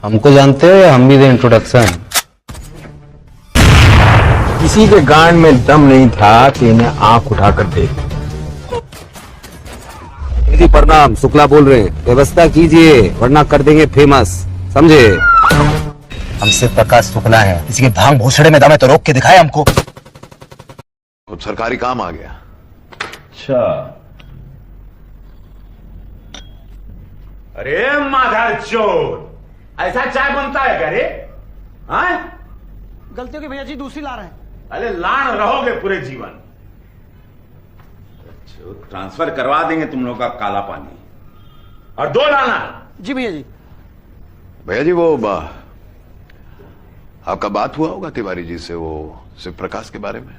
हमको जानते हो या हम भी दे इंट्रोडक्शन? किसी के गांड में दम नहीं था कि इन्हें आंख उठाकर देख। जी प्रणाम, शुक्ला बोल रहे हैं। व्यवस्था कीजिए वरना कर देंगे फेमस, समझे? हमसे प्रकाश शुक्ला है, किसी के भांग भूसड़े में दम है तो रोक के दिखाए हमको। अब सरकारी काम आ गया। अच्छा, अरे माधर चोर, ऐसा चाय बनता है क्या रे? हाँ? गलती होगी भैया जी, दूसरी ला रहे हैं। अरे लान रहोगे पूरे जीवन। ट्रांसफर करवा देंगे तुम लोग का काला पानी। और 2 लाना। जी भैया जी। भैया जी वो आपका बात हुआ होगा तिवारी जी से, वो शिव प्रकाश के बारे में।